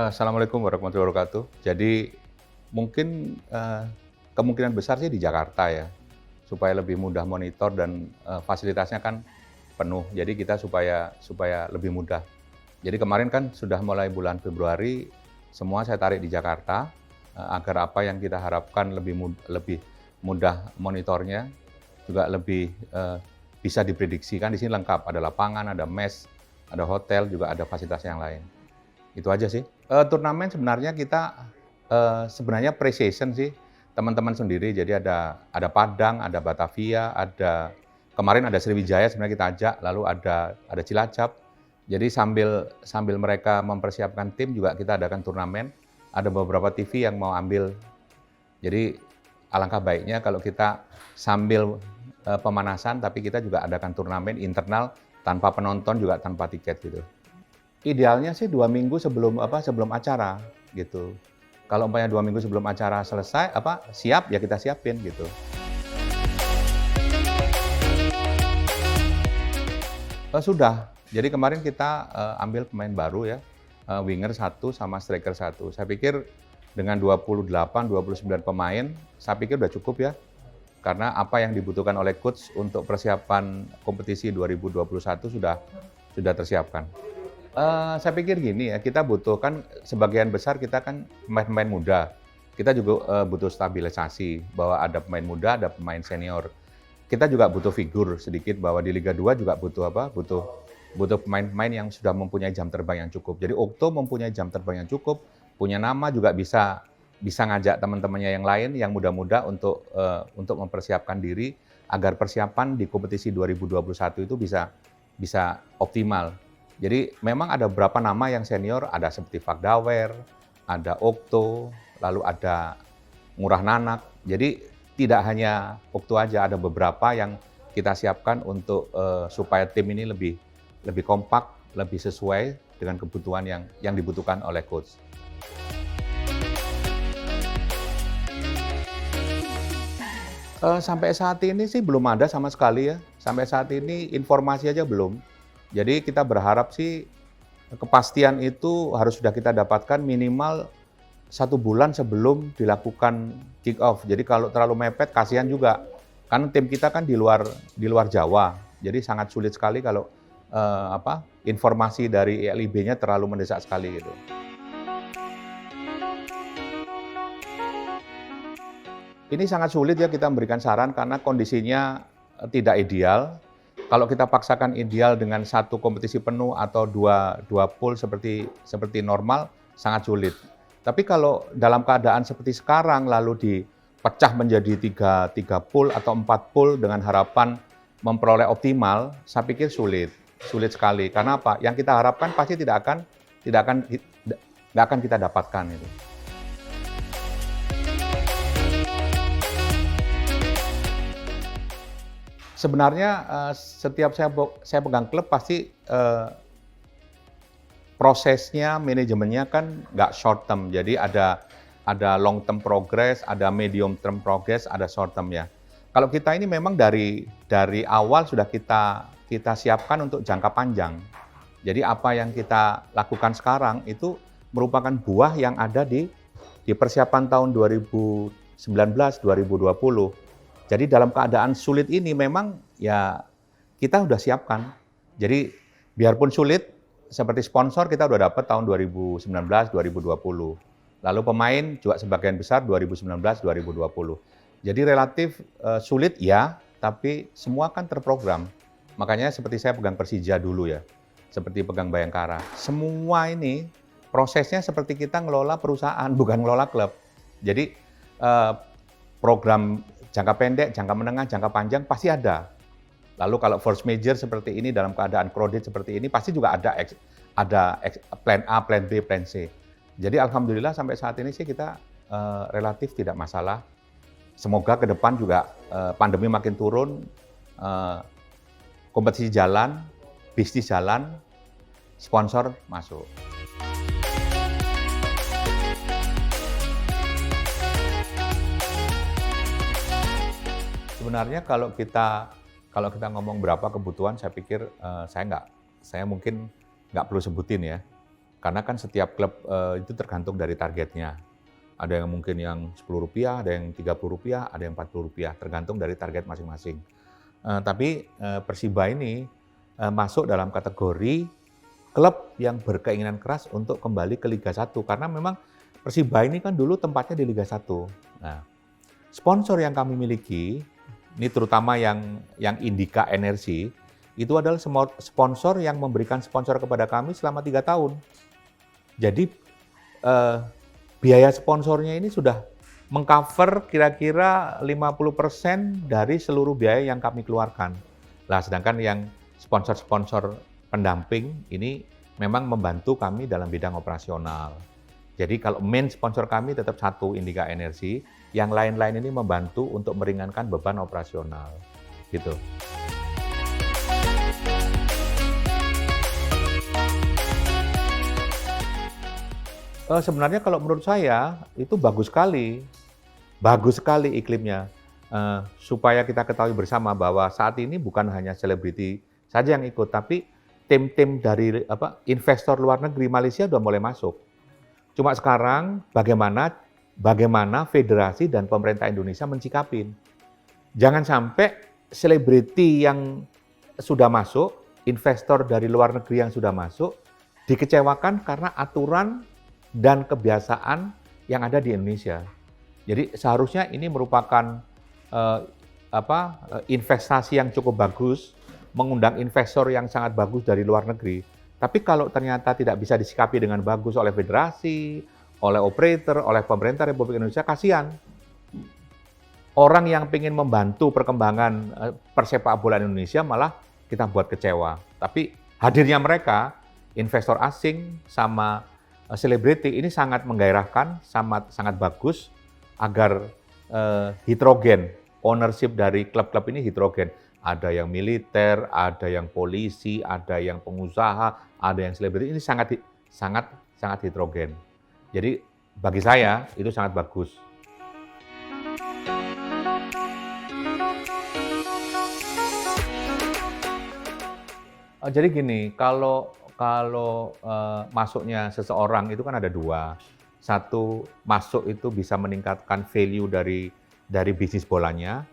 Assalamualaikum warahmatullahi wabarakatuh. Jadi mungkin, kemungkinan besar sih di Jakarta ya, supaya lebih mudah monitor dan, fasilitasnya kan penuh. Jadi kita supaya supaya lebih mudah. Jadi kemarin kan sudah mulai bulan Februari, semua saya tarik di Jakarta, agar apa yang kita harapkan lebih mudah monitornya, juga lebih, bisa diprediksi. Kan di sini lengkap, ada lapangan, ada mes, ada hotel, juga ada fasilitas yang lain. Itu aja sih. Turnamen sebenarnya kita, sebenarnya pre-season sih, teman-teman sendiri. Jadi ada Padang, ada Batavia, kemarin ada Sriwijaya sebenarnya kita ajak, lalu ada Cilacap. Jadi sambil sambil mereka mempersiapkan tim juga kita adakan turnamen. Ada beberapa TV yang mau ambil. Jadi alangkah baiknya kalau kita sambil, pemanasan, tapi kita juga adakan turnamen internal tanpa penonton juga tanpa tiket gitu. Idealnya sih 2 minggu sebelum acara, gitu. Kalau umpamanya 2 minggu sebelum acara selesai, siap, ya kita siapin, gitu. Sudah. Jadi kemarin kita, ambil pemain baru ya, winger 1 sama striker 1. Saya pikir dengan 28, 29 pemain, saya pikir udah cukup ya. Karena apa yang dibutuhkan oleh coach untuk persiapan kompetisi 2021 sudah tersiapkan. Saya pikir gini ya, kita butuhkan sebagian besar kita kan pemain-pemain muda. Kita juga, butuh stabilisasi bahwa ada pemain muda, ada pemain senior. Kita juga butuh figur sedikit bahwa di Liga 2 juga butuh pemain-pemain yang sudah mempunyai jam terbang yang cukup. Jadi Okto mempunyai jam terbang yang cukup, punya nama juga bisa ngajak teman-temannya yang lain yang muda-muda untuk mempersiapkan diri agar persiapan di kompetisi 2021 itu bisa optimal. Jadi memang ada beberapa nama yang senior, ada seperti Fagdawer, ada Okto, lalu ada Ngurah Nanak. Jadi tidak hanya Okto aja, ada beberapa yang kita siapkan untuk supaya tim ini lebih kompak, lebih sesuai dengan kebutuhan yang dibutuhkan oleh coach. Sampai saat ini sih belum ada sama sekali ya. Sampai saat ini informasi aja belum. Jadi kita berharap sih kepastian itu harus sudah kita dapatkan minimal 1 bulan sebelum dilakukan kick off. Jadi kalau terlalu mepet kasihan juga. Karena tim kita kan di luar Jawa. Jadi sangat sulit sekali kalau informasi dari ILIB-nya terlalu mendesak sekali gitu. Ini sangat sulit ya kita memberikan saran karena kondisinya tidak ideal. Kalau kita paksakan ideal dengan 1 kompetisi penuh atau dua pool seperti normal, sangat sulit. Tapi kalau dalam keadaan seperti sekarang lalu dipecah menjadi 3 pool atau 4 pool dengan harapan memperoleh optimal, saya pikir sulit sekali. Karena apa? Yang kita harapkan pasti nggak akan kita dapatkan itu. Sebenarnya setiap saya pegang klub pasti prosesnya, manajemennya kan nggak short term. Jadi ada long term progress, ada medium term progress, ada short term ya. Kalau kita ini memang dari awal sudah kita siapkan untuk jangka panjang. Jadi apa yang kita lakukan sekarang itu merupakan buah yang ada di persiapan tahun 2019, 2020. Jadi dalam keadaan sulit ini memang ya kita udah siapkan. Jadi biarpun sulit, seperti sponsor kita udah dapat tahun 2019, 2020. Lalu pemain juga sebagian besar 2019, 2020. Jadi relatif sulit ya, tapi semua kan terprogram. Makanya seperti saya pegang Persija dulu ya, seperti pegang Bayangkara. Semua ini prosesnya seperti kita ngelola perusahaan, bukan ngelola klub. Jadi program jangka pendek, jangka menengah, jangka panjang pasti ada. Lalu kalau force major seperti ini dalam keadaan crowded seperti ini pasti juga ada plan A, plan B, plan C. Jadi alhamdulillah sampai saat ini sih kita relatif tidak masalah. Semoga ke depan juga pandemi makin turun, kompetisi jalan, bisnis jalan, sponsor masuk. Sebenarnya kalau kita ngomong berapa kebutuhan, saya pikir saya mungkin nggak perlu sebutin ya. Karena kan setiap klub itu tergantung dari targetnya. Ada yang mungkin yang Rp10, ada yang Rp30, ada yang Rp40, tergantung dari target masing-masing. Tapi Persiba ini masuk dalam kategori klub yang berkeinginan keras untuk kembali ke Liga 1. Karena memang Persiba ini kan dulu tempatnya di Liga 1. Nah, sponsor yang kami miliki, ini terutama yang Indika Energi, itu adalah sponsor yang memberikan sponsor kepada kami selama 3 tahun. Jadi biaya sponsornya ini sudah mengcover kira-kira 50% dari seluruh biaya yang kami keluarkan. Nah, sedangkan yang sponsor-sponsor pendamping ini memang membantu kami dalam bidang operasional. Jadi kalau main sponsor kami tetap satu, Indika Energi, yang lain-lain ini membantu untuk meringankan beban operasional. Gitu. Sebenarnya kalau menurut saya itu bagus sekali iklimnya. Supaya kita ketahui bersama bahwa saat ini bukan hanya selebriti saja yang ikut, tapi tim-tim dari investor luar negeri Malaysia sudah mulai masuk. Cuma sekarang bagaimana federasi dan pemerintah Indonesia mencikapin. Jangan sampai selebriti yang sudah masuk, investor dari luar negeri yang sudah masuk, dikecewakan karena aturan dan kebiasaan yang ada di Indonesia. Jadi seharusnya ini merupakan investasi yang cukup bagus, mengundang investor yang sangat bagus dari luar negeri. Tapi kalau ternyata tidak bisa disikapi dengan bagus oleh federasi, oleh operator, oleh pemerintah Republik Indonesia, kasihan. Orang yang ingin membantu perkembangan persepak bolaan Indonesia malah kita buat kecewa. Tapi hadirnya mereka, investor asing sama selebriti ini sangat menggairahkan, sangat bagus agar heterogen, ownership dari klub-klub ini heterogen. Ada yang militer, ada yang polisi, ada yang pengusaha, ada yang selebriti. Ini sangat heterogen. Jadi bagi saya itu sangat bagus. Jadi gini, kalau masuknya seseorang itu kan ada dua. Satu, masuk itu bisa meningkatkan value dari bisnis bolanya.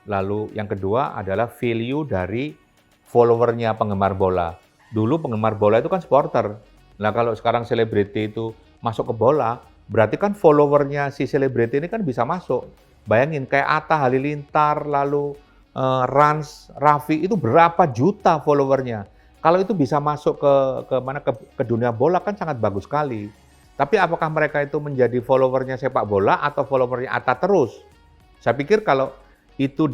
Lalu yang kedua adalah value dari followernya penggemar bola. Dulu penggemar bola itu kan supporter. Nah kalau sekarang selebriti itu masuk ke bola, berarti kan followernya si selebriti ini kan bisa masuk. Bayangin kayak Atta Halilintar, lalu Rans, Raffi, itu berapa juta followernya. Kalau itu bisa masuk ke dunia bola kan sangat bagus sekali. Tapi apakah mereka itu menjadi followernya sepak bola atau followernya Atta terus? Saya pikir kalau itu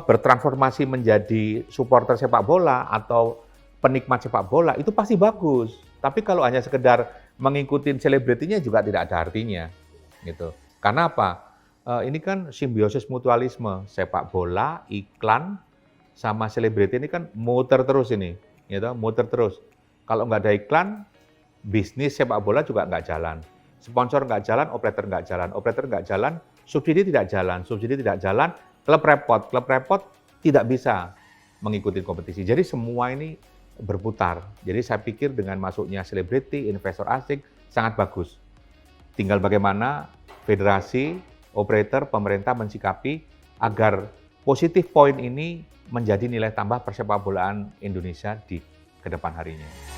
bertransformasi menjadi supporter sepak bola atau penikmat sepak bola, itu pasti bagus. Tapi kalau hanya sekedar mengikuti selebritinya juga tidak ada artinya. Gitu. Karena apa? Ini kan simbiosis mutualisme, sepak bola, iklan, sama selebriti ini kan muter terus ini, gitu, muter terus. Kalau nggak ada iklan, bisnis sepak bola juga nggak jalan. Sponsor nggak jalan, operator nggak jalan, subsidi tidak jalan, klub repot tidak bisa mengikuti kompetisi. Jadi semua ini berputar. Jadi saya pikir dengan masuknya selebriti, investor asing sangat bagus. Tinggal bagaimana federasi, operator, pemerintah mensikapi agar positif point ini menjadi nilai tambah persepak bolaan Indonesia di kedepan harinya.